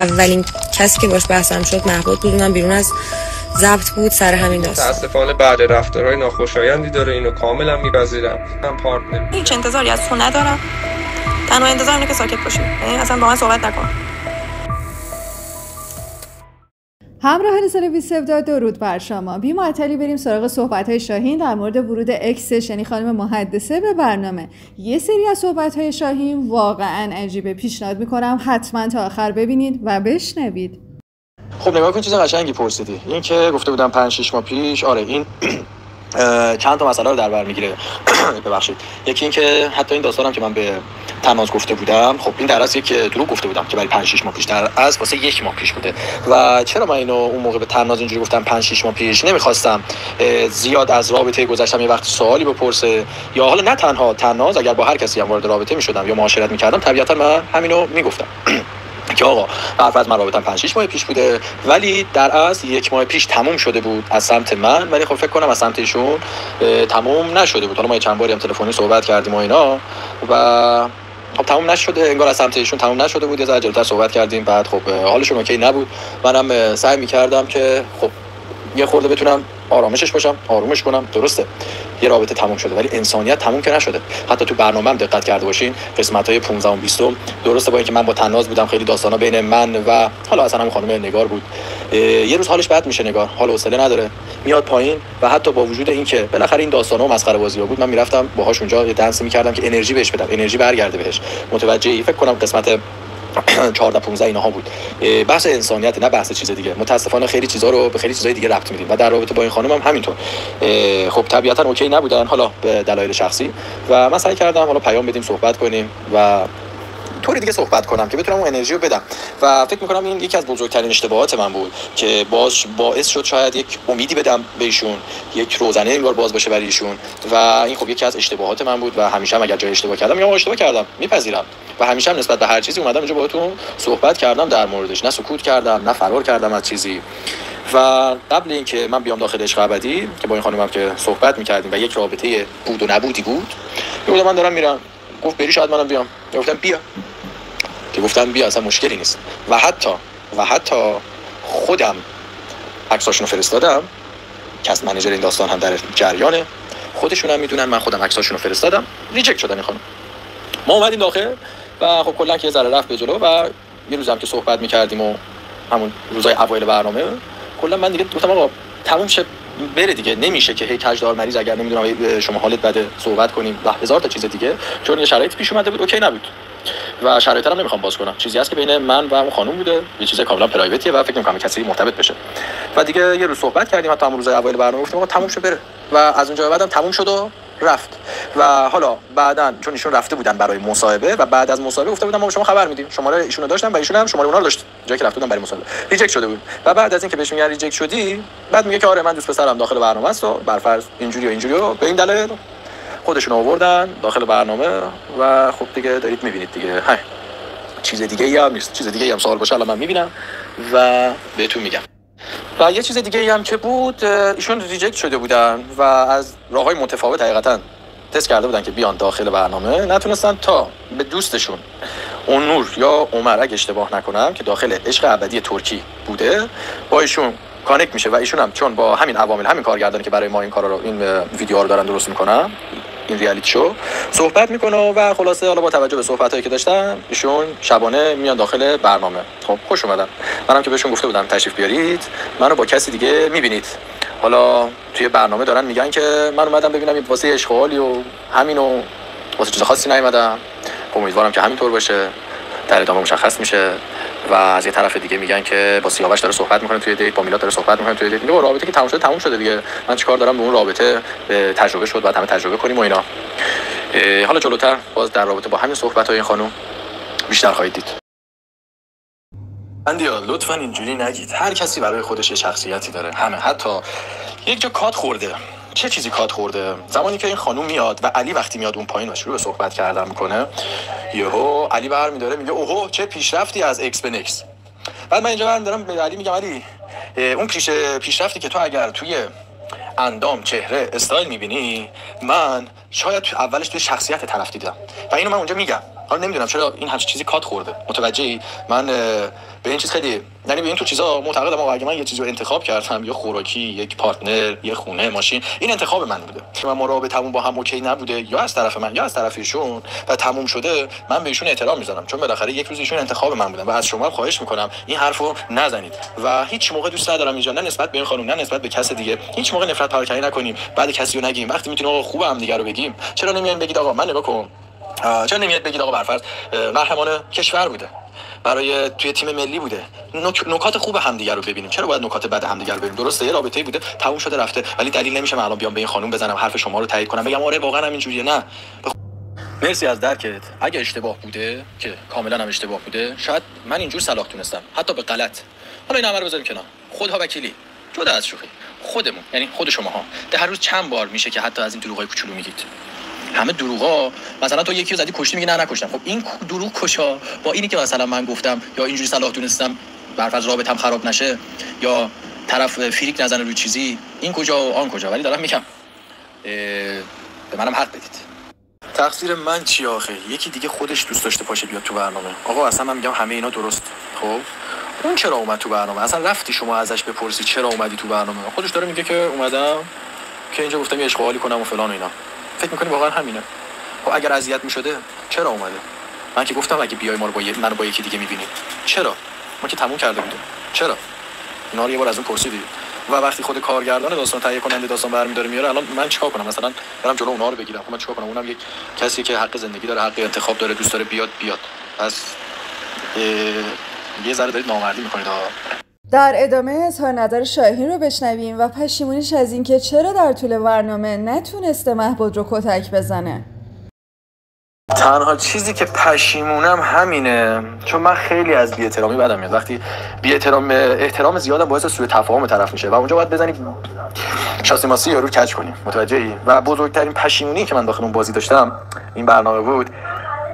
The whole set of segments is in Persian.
اولین کسی که باش بحثم شد محبوب بود، اونم بیرون از ضبط بود سر همین داستان. متاسفانه بعد رفتارهای ناخوشایندی داره، اینو کاملا میپذیرم. من پارتنر هیچ انتظاری از تو ندارم. تنها انتظارم اینه که ساکت باشی، یعنی اصلا با من صحبت نکن. همراهان سرویس 17 درود بر شما. بی معطلی بریم سراغ صحبت‌های شاهین در مورد ورود اکسش، یعنی خانم محدثه، به برنامه. یه سری از صحبت‌های شاهین واقعا عجیبه. پیشنهاد می‌کنم حتما تا آخر ببینید و بشنوید. خب نگاه کن، چیز قشنگی پرسیدی. این که گفته بودم 5-6 ماه پیش، آره این چند تا مسئله رو در بر میگیره. ببخشید. یکی این که حتی این داستانم که من به تناز گفته بودم، خب این در اصل یک دروغ گفته بودم که برای 5-6 ماه پیش، در اصل واسه 1 ماه پیش بوده. و چرا من اینو اون موقع به تناز اینجوری گفتم 5-6 ماه پیش؟ نمیخواستم زیاد از رابطه گذشتم یه وقت سوالی بپرسه، یا حالا نه تنها تناز، اگر با هر کسی هم وارد رابطه میشدم یا معاشرت میکردم، طبیعتا من همینو میگفتم که آقا حرف از من رابطم 5-6 ماه پیش بوده، ولی در اصل 1 ماه پیش تموم شده بود از سمت من، ولی خب فکر کنم از سمت ایشون تموم نشده بود. حالا ما چند باری هم تلفنی صحبت کردیم و اینا، و خب تموم نشده، انگار از سمت ایشون تموم نشده بود. یه ذره جلوتر صحبت کردیم، بعد خب حالشون اوکی نبود. منم سعی می‌کردم که خب یه خورده بتونم آرامشش باشم، آرومش کنم. درسته یه رابطه تموم شده، ولی انسانیت تموم که نشده. حتی تو برنامه‌ام دقت کرده باشین، قسمت‌های 15 و 20، درسته با اینکه من با تناز بودم، خیلی داستانا بین من و حالا اصلا هم خانم نگار بود، یه روز حالش بد میشه، نگار حال حوصله نداره، میاد پایین، و حتی با وجود اینکه بالاخره این داستانا و مسخره بازی‌ها بود، من میرفتم باهاش اونجا یه دنس می‌کردم که انرژی بهش بدم، انرژی برگرده بهش. متوجهی؟ فکر کنم قسمت 14-15 اینها بود. بحث انسانیت، نه بحث چیز دیگه. متاسفانه خیلی چیزا رو به خیلی چیزای دیگه ربط میدیم، و در رابطه با این خانم هم همینطور. خب طبیعتا اوکی نبودن، حالا به دلایل شخصی، و من سعی کردم حالا پیام بدیم، صحبت کنیم و طوری دیگه صحبت کنم که بتونم اون انرژی رو بدم. و فکر می‌کنم این یکی از بزرگترین اشتباهات من بود که باعث شد شاید یک امیدی بدم بهشون، یک روزنه انگار باز باشه برای ایشون، و این خب یکی از اشتباهات من بود. و همیشه هم اگر جای اشتباه کردم میگم اشتباه کردم، میپذیرم، و همیشه هم نسبت به هر چیزی اومدم اینجا باهاتون صحبت کردم در موردش، نه سکوت کردم، نه فرار کردم از چیزی. و قبل اینکه من بیام داخل عشق ابدی که با این خانمم که صحبت می‌کردیم و یک رابطه بود و نبودی بود، گفتم من دارم میرم، گفت بری شاید منم بیام، گفتم بیا، که گفتم بیا، اصلا مشکلی نیست. و حتی خودم عکساشونو فرستادم، کست منیجر این داستان هم در جریانه، خودشون هم میدونن، من خودم عکساشونو فرستادم، ریجکت شدن این خانم. ما اومدیم داخل و خب کلا که یه ذره رفت به جلو، و یه روزم که صحبت می‌کردیم و همون روزای اوایل برنامه، کلا من دیگه گفتم آقا تموم شه، بره دیگه، نمیشه که هی کجدار مریض، اگر نمیدونم شما حالت بده صحبت کنیم و هزار تا چیز دیگه، چون یه شرایط پیش اومده بود اوکی نبود، و شرایطا هم نمیخوام باز کنم. چیزی هست که بین من و اون خانم بوده، یه چیز کاملا پرایوتیه و فکر نمی‌کنم کسی مرتبط بشه. و دیگه یه روز صحبت کردیم، حتی همون روزای اوایل برنامه گفتم آقا تموم شه بره، و از اونجا بعدم تموم شد و رفت. و حالا بعداً چون ایشون رفته بودن برای مصاحبه، و بعد از مصاحبه گفته بودم ما به شما خبر میدیم، شماره ایشونو داشتم و ایشون هم شماره اونها رو داشت، جایی که رفته بودن برای مصاحبه ریجکت شده بود. و بعد از اینکه بهش میگن ریجکت شدی، بعد میگه که آره من دوست پسرم داخل برنامه است، و برفرض اینجوری و اینجوری، و به این دلیل خودشون آوردن داخل برنامه. و خب دیگه دارید میبینید دیگه، های چیز دیگه هم نیست. چیز دیگه هم سوال باشه الان من میبینم و بهتون میگم. و یه چیز دیگه هم که بود، ایشون ریجکت شده بودن و از راههای متفاوت حقیقتا تست کرده بودن که بیان داخل برنامه، نتونستن تا به دوستشون اون نور یا عمر، اگه اشتباه نکنم، که داخل عشق ابدی ترکی بوده، با ایشون کانکت میشه. و ایشون هم چون با همین عوامل، همین کارگردانی که برای ما این کارا رو، این ویدیوها رو دارن درست میکنن، این ریالیتی شو، صحبت میکنه. و خلاصه حالا با توجه به صحبتایی که داشتن، ایشون شبانه میان داخل برنامه. خب خوش اومدن. منم که بهشون گفته بودم تشریف بیارید، منو با کسی دیگه میبینید. حالا توی برنامه دارن میگن که من اومدم ببینم این واسه عشق و حالی و همینو، واسه چیز خاصی نیومدم. امیدوارم که همینطور باشه، در ادامه مشخص میشه. و از یه طرف دیگه میگن که با سیاوش داره صحبت میکنه توی دیت، با میلاد داره صحبت میکنه توی دیت. میگه رابطه که تموم شده تموم شده دیگه، من چیکار دارم به اون رابطه؟ تجربه شد، بعد همه تجربه کنیم و اینا. حالا جلوتر باز در رابطه با همین صحبت‌های این خانم بیشتر خواهید دید. اندیا لطفاً اینجوری نگید. هر کسی برای خودش یه شخصیتی داره، همه. حتی یک جا کات خورده. چه چیزی کات خورده؟ زمانی که این خانم میاد و علی وقتی میاد اون پایین و شروع به صحبت کردن میکنه، یهو علی برمی‌داره میگه اوهو چه پیشرفتی از ایکس به نکس. بعد من اینجا برمی‌دارم به علی میگم علی، اون پیشرفتی که تو اگر توی اندام، چهره، استایل میبینی، من شاید اولش توی شخصیت طرف دیدم، و اینو من اونجا میگم. حالا نمیدونم چرا این همچین چیزی کات خورده. متوجهی؟ من به این چیز خیلی، یعنی به این تو چیزا معتقدم. آقا اگه من یه چیزی رو انتخاب کردم، یا خوراکی، یک پارتنر، یه خونه، ماشین، این انتخاب من بوده. من مرابطمون با هم اوکی نبوده، یا از طرف من یا از طرف ایشون، و تموم شده، من به ایشون احترام میذارم، چون بالاخره یک روز ایشون انتخاب من بودن. و از شما خواهش میکنم این حرفو نزنید و هیچ موقع دوست ندارم اینجا نه نسبت به این خانم نه نسبت به کس دیگه هیچ موقع نفرت پراکنی نکنیم، بعد کسی رو نگیم. وقتی میتونیم آقا خوبه هم دیگه رو بگیم، چرا نمیایم بگید آقا من نگاه کن، چرا نمیاد بگید آقا برفرض قهرمان کشور بوده، برای توی تیم ملی بوده، نکات خوب همدیگه رو ببینیم، چرا باید نکات بد همدیگه رو ببینیم؟ درسته یه رابطه‌ای بوده تموم شده رفته، ولی دلیل نمیشه من الان بیام به این خانم بزنم حرف شما رو تایید کنم بگم آره واقعا هم اینجوریه. نه مرسی از درکت. اگه اشتباه بوده که کاملا هم اشتباه بوده، شاید من اینجور صلاح دونستم حتی به غلط. حالا این همه رو بذاریم کنار، خودها وکیلی، جدا از شوخی، خودمون یعنی خود شماها ده هر روز چند بار میشه که حتی از این دروغای کوچولو میگید؟ همه دروغا، مثلا تو یکی رو زدی کشتی میگی نه نکشتم. خب این دروغ کشا با اینی که مثلا من گفتم یا اینجوری صلاح دونستم برفرض رابطم خراب نشه یا طرف فریک نزنه روی چیزی، این کجا و آن کجا؟ ولی دارم میگم به منم حق بدید. تقصیر من چی آخه؟ یکی دیگه خودش دوست داشته پاشه بیاد تو برنامه. آقا اصلا من میگم همه اینا درست. خب اون چرا اومد تو برنامه؟ اصلا رفتی شما ازش بپرسی چرا اومدی تو برنامه؟ خودش داره میگه که اومدم که اینجا گفتم یه اشغالی کنم و فلان و اینا. فکر می‌کنی واقعا همینه؟ خب اگر اذیت می‌شده چرا اومده؟ من که گفتم اگه بیای ما رو منو با یکی دیگه می‌بینی. چرا؟ ما که تموم کرده بودیم. چرا؟ اینا رو یه بار از اون پرسیدی. و وقتی خود کارگردان داستان تهیه کننده داستان برمی‌داره میاره، الان من چیکار کنم؟ مثلا برم جلو اونها رو بگیرم؟ خب من چیکار کنم؟ اونم یک کسی که حق زندگی داره، حق انتخاب داره، دوست داره بیاد. پس یه ذره دارید نامردی می‌کنید. در ادامه اظهار نظر شاهین رو بشنویم و پشیمونیش از اینکه چرا در طول برنامه نتونسته محبود رو کتک بزنه. تنها چیزی که پشیمونم همینه، چون من خیلی از بی‌احترامی بدم میاد. وقتی احترام زیادم باعث سوء تفاهم طرف میشه و اونجا باید بزنی شاسی ماسی یارو کج کنی. متوجهی؟ و بزرگترین پشیمونی که من داخل اون بازی داشتم این برنامه بود.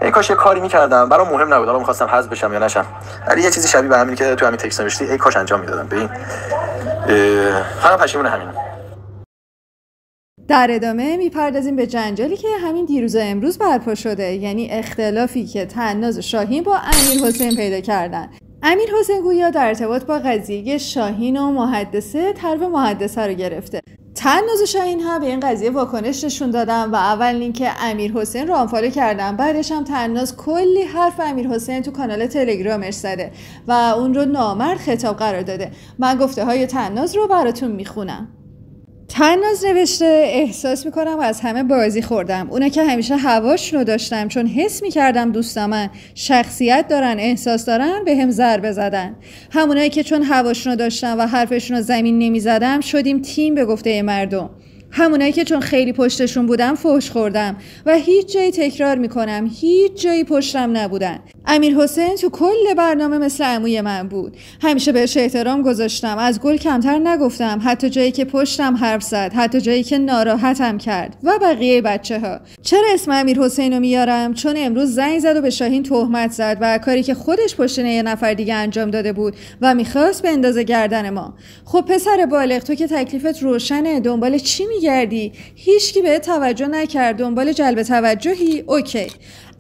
ای کاش یه کاری می‌کردم، برام مهم نبود، حالا می‌خواستم حذف بشم یا نشم، ولی یه چیزی شبیه به همین که تو همین تکست نوشتی ای کاش انجام میدادم. به این فقط پشیمون همینم. در ادامه میپردازیم به جنجالی که همین دیروز و امروز برپا شده، یعنی اختلافی که طناز شاهین با امیرحسین پیدا کردن. امیرحسین گویا در ارتباط با قضیه شاهین و محدثه طرف محدثه رو گرفته. طناز شاهین هم به این قضیه واکنش نشون دادن و اول اینکه امیرحسین رو آنفالو کردن، بعدش هم طناز کلی حرف امیرحسین تو کانال تلگرامش زده و اون رو نامرد خطاب قرار داده. من گفته های طناز رو براتون میخونم. طناز نوشته احساس میکنم از همه بازی خوردم، اونا که همیشه هواشونو داشتم چون حس میکردم دوستامن، شخصیت دارن، احساس دارن، به هم ضربه زدن. همونایی که چون هواشونو داشتم و حرفشونو زمین نمیزدم شدیم تیم به گفته مردم. همونایی که چون خیلی پشتشون بودم فحش خوردم و هیچ جایی تکرار میکنم هیچ جایی پشتم نبودن. امیرحسین تو کل برنامه مثل عموی من بود، همیشه بهش احترام گذاشتم، از گل کمتر نگفتم، حتی جایی که پشتم حرف زد، حتی جایی که ناراحتم کرد و بقیه بچه‌ها. چرا اسم امیرحسین رو میارم؟ چون امروز زنگ زد و به شاهین تهمت زد و کاری که خودش پشت یه نفر دیگه انجام داده بود و میخواست بندازه گردن ما. خب پسر بالغ، تو که تکلیفت روشنه، دنبال چی میگردی؟ هیچکی بهت توجه نکرد، دنبال جلب توجهی؟ اوکی.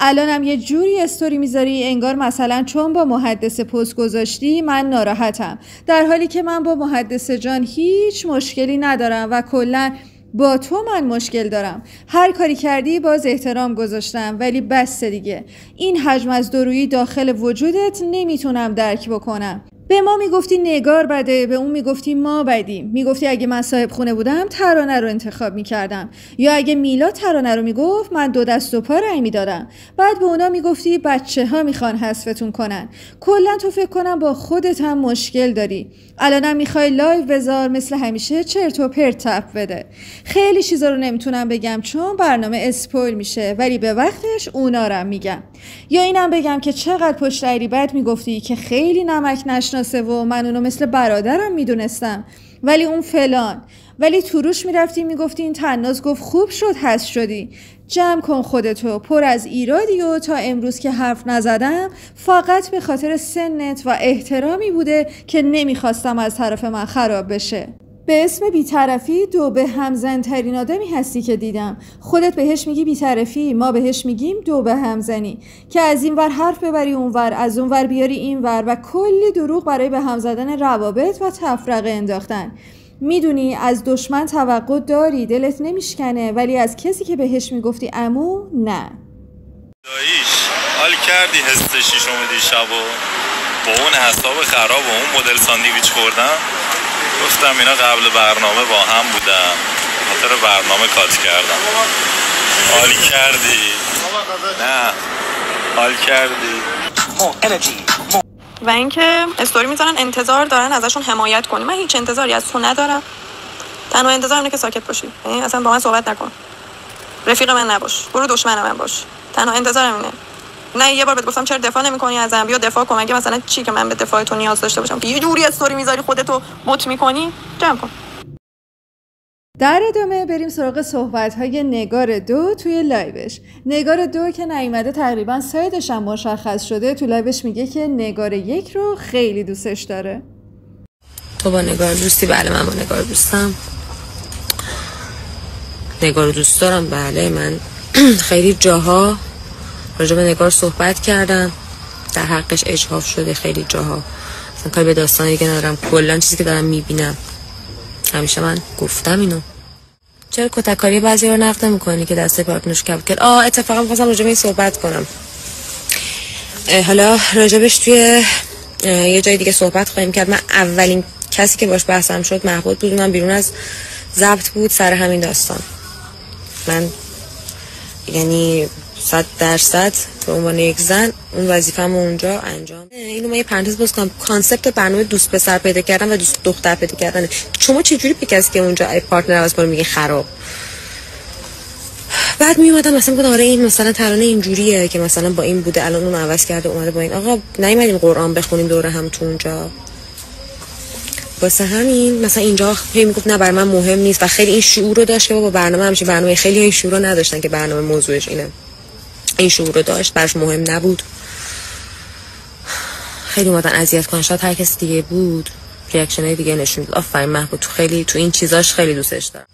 الانم یه جوری استوری میذاری انگار مثلا چون با محدثه پست گذاشتی من ناراحتم، در حالی که من با محدثه جان هیچ مشکلی ندارم و کلا با تو من مشکل دارم. هر کاری کردی باز احترام گذاشتم، ولی بس دیگه. این حجم از دورویی داخل وجودت نمیتونم درک بکنم. به ما میگفتی نگار بده، به اون میگفتی ما بدیم. میگفتی اگه من صاحب خونه بودم ترانه رو انتخاب میکردم، یا اگه میلاد ترانه رو میگفت من دو دست و پا رأی میدادم. بعد به اونا میگفتی بچه ها میخوان حذفتون کنن. کلا تو فکر کنم با خودت هم مشکل داری. الانم میخوای لایو بذار مثل همیشه چرت و پرت تپ بده. خیلی چیزا رو نمیتونم بگم چون برنامه اسپویل میشه، ولی به وقتش اونا رو میگم. یا اینم بگم که چقدر پشت عریبت میگفتی که خیلی نمک نشناسه و من اونو مثل برادرم میدونستم، ولی اون فلان. ولی تو روش میرفتی میگفتی این طناز گفت خوب شد هست شدی. جمع کن خودتو، پر از ایرادی و تا امروز که حرف نزدم فقط به خاطر سنت و احترامی بوده که نمیخواستم از طرف من خراب بشه. به اسم بی‌طرفی دو به همزن ترین آدمی هستی که دیدم. خودت بهش میگی بی‌طرفی، ما بهش میگیم دو به همزنی، که از این ور حرف ببری اون ور، از اون ور بیاری این ور و کلی دروغ برای به هم زدن روابط و تفرقه انداختن. میدونی از دشمن توقع داری، دلت نمیشکنه، ولی از کسی که بهش میگفتی عمو نه. داییش حال کردی حس شیشم دیشبو با اون حساب خراب و اون مدل ساندویچ خوردم؟ گفتم اینا قبل برنامه با هم بودم، خاطر برنامه کات کردم. حال کردی؟ نه حال کردی؟ و اینکه استوری میذارن انتظار دارن ازشون حمایت کنی. من هیچ انتظاری از تو ندارم. تنها انتظارم اینه که ساکت باشی، یعنی اصلا با من صحبت نکن، رفیق من نباش، برو دشمن من باش. تنها انتظارم اینه. نه یه بار بهت گفتم چرا دفاع نمی‌کنی ازم، بیا دفاع کن. مگه مثلا چی که من به دفاع تو نیاز داشته باشم که یه جوری استوری میذاری خودتو بوت می‌کنی؟ جمع کن. در ادامه بریم سراغ صحبت‌های نگار 2 توی لایوش. نگار 2 که نیومده تقریبا سایدش هم مشخص شده، تو لایوش میگه که نگار 1 رو خیلی دوستش داره. تو با نگار دوستی؟ بله من با نگار دوستم. نگار دوست دارم، بله. من خیلی جاها راجع به نگار صحبت کردم، در حقش اجحاف شده خیلی جاها. اصلا کاری به داستان دیگه ندارم، کلا چیزی که دارم میبینم همیشه من گفتم اینو. چرا کتککاری بعضی رو نقد نمی‌کنی که دسته پارتنرش کپ کرد؟ اتفاقا می‌خواستم راجع به این صحبت کنم. حالا راجبش توی یه جای دیگه صحبت خواهیم کرد. من اولین کسی که باش بحثم شد محبود بود، اونم بیرون از ضبط بود سر همین داستان. من یعنی 100% به عنوان یک زن اون وظیفه‌مو اونجا انجام. اینو من یه پرانتز باز کنم، کانسپت برنامه دوست پسر پیدا کردن و دوست دختر پیدا کردن. شما چه جوری به کسی که اونجا ای پارتنر عوض کنه میگی خراب؟ بعد میومدم مثلا میگم آره این مثلا ترانه اینجوریه که مثلا با این بوده الان اون عوض کرده اومده با این. آقا نیومدیم قرآن بخونیم دوره هم تو اونجا. واسه همین مثلا اینجا هی میگفت نه برای من مهم نیست و خیلی این شعور رو داشت که با برنامه همچین برنامه خیلی این شعور رو نداشتن که برنامه موضوعش اینه. این شعور رو داشت، براش مهم نبود. خیلی اومدن اذیت کنن. شاید هر کس دیگه بود ریاکشنای دیگه نشون میداد. آفرین محبود تو خیلی تو این چیزاش خیلی دوستش دارم.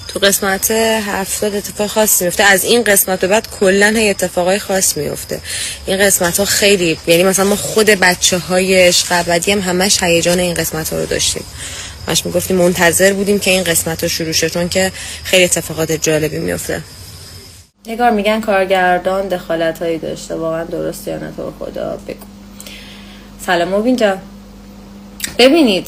تو قسمت 70 اتفاق خاصی میفته. از این قسمت به بعد کلا هی اتفاقای خاص میفته. این قسمت ها خیلی، یعنی مثلا ما خود بچه‌های عشق ابدی هم همش هیجان این قسمت ها رو داشتیم. ماش میگفتیم منتظر بودیم که این قسمت ها شروع شه، چون که خیلی اتفاقات جالبی میفته. نگار میگن کارگردان دخالت هایی داشته، واقعا درسته یا نه؟ تو خدا بگو. سلام مبین جان. ببینید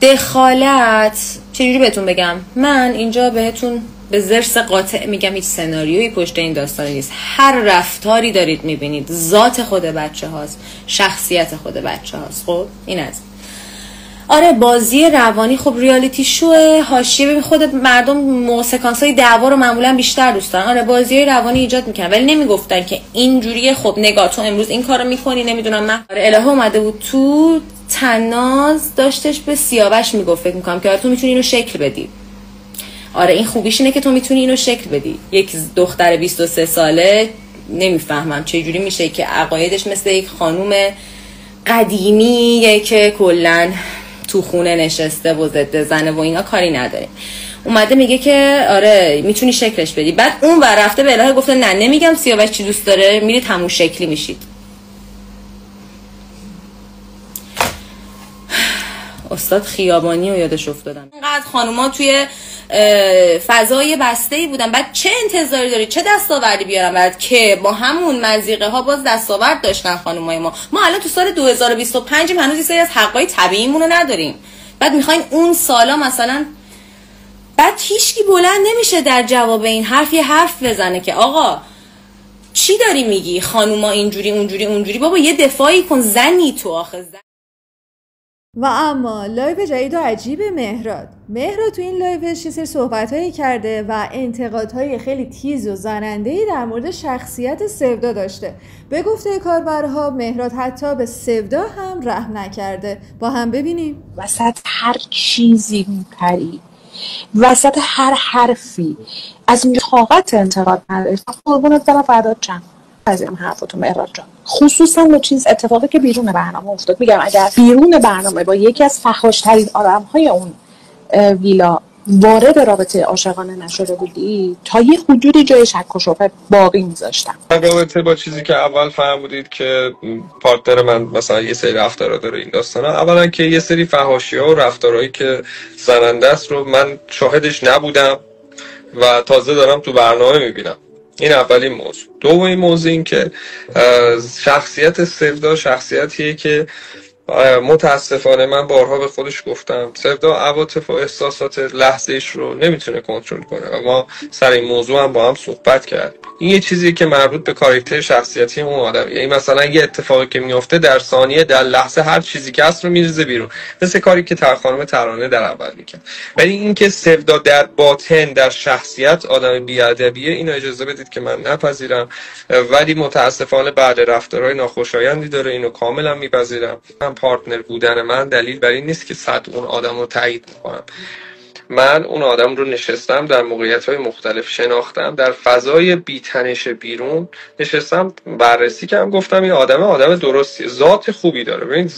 دخالت چجوری بهتون بگم، من اینجا بهتون به ضرس قاطع میگم هیچ سناریویی پشت این داستانی نیست. هر رفتاری دارید میبینید ذات خود بچه هاست، شخصیت خود بچه هاست. خب این از آره بازی روانی. خب ریالیتی شو حاشیه، ببین خود مردم سکانس‌های دعوا رو معمولا بیشتر دوست دارن. آره بازی روانی ایجاد میکنن ولی نمیگفتن که اینجوریه. خب نگاه تو امروز این کارو میکنی، نمیدونم من. آره الهه اومده بود تو تناز داشتش به سیاوش میگفت فکر میکنم که آره تو میتونی اینو شکل بدی. آره این خوبیش اینه که تو میتونی اینو شکل بدی. یک دختر 23 ساله نمیفهمم چه جوری میشه که عقایدش مثل یک خانوم قدیمیه که کلا تو خونه نشسته و ضد زنه و اینا کاری نداره. اومده میگه که آره میتونی شکلش بدی. بعد اون ور رفته به الهه گفته نه نمیگم سیاوش چی دوست داره، میرید همون شکلی میشید. استاد خیابانی رو یادش افتادم. اینقدر خانوما توی فضای بسته‌ای بودن، بعد چه انتظاری داری، چه دستاوردی بیارن بعد که با همون مزیقه ها باز دستاورد داشتن خانومای ما الان تو سال 2025 هنوز یه سری از حقای طبیعیمون رو نداریم. بعد میخواین اون سالا مثلا، بعد هیچکی بلند نمیشه در جواب این حرف یه حرف بزنه که آقا چی داری میگی، خانوما اینجوری اونجوری. بابا یه دفاعی کن، زنی تو آخه. و اما لایو جدید و عجیب مهراد تو این لایوش یه سری صحبت‌هایی کرده و انتقادهای خیلی تیز و زننده‌ای در مورد شخصیت سودا داشته. به گفته کاربرها مهراد حتی به سودا هم رحم نکرده. با هم ببینیم. وسط هر چیزی میپری، وسط هر حرفی از اینجا طاقت انتقاد نداری. قربونت برم فرداد چند از این حرفتون مهراد جان، خصوصا به چیز اتفاقی که بیرون برنامه افتاد. میگم اگر بیرون برنامه با یکی از فحاش‌ترین آدم‌های اون ویلا وارد رابطه عاشقانه نشده بودی، تا یه حدودی جای شک و شبهه باقی میذاشتم. رابطه با چیزی که اول فرمودید که پارتنر من مثلا یه سری رفتارا داره این داستانا، اولا که یه سری فحاشی‌ها و رفتارهایی که زننده است رو من شاهدش نبودم و تازه دارم تو برنامه میبینم. این اولین موضوع. دومین موضوع این که شخصیت سفدا شخصیتیه که متاسفانه من بارها به خودش گفتم سفدا عواطف و احساسات لحظه‌ایش رو نمیتونه کنترل کنه و ما سر این موضوع هم با هم صحبت کردیم. این یه چیزی که مربوط به کاراکتر شخصیتی اون آدم، یعنی مثلا یه اتفاقی که میفته در ثانیه در لحظه هر چیزی که هست رو میریزه بیرون، مثل کاری که خانم ترانه در اول میکرد. ولی اینکه سفدا در باطن در شخصیت آدم بی‌ادبیه، اینو اجازه بدید که من نپذیرم، ولی متاسفانه بعد رفتارهای ناخوشایندی داره، اینو کاملا میپذیرم. پارتنر بودن من دلیل بر این نیست که صد اون آدم رو تایید میکنم. من اون آدم رو نشستم در موقعیت‌های مختلف شناختم، در فضای بی‌تنش بیرون نشستم بررسی کردم، گفتم این آدم درستیه، ذات خوبی داره. ببین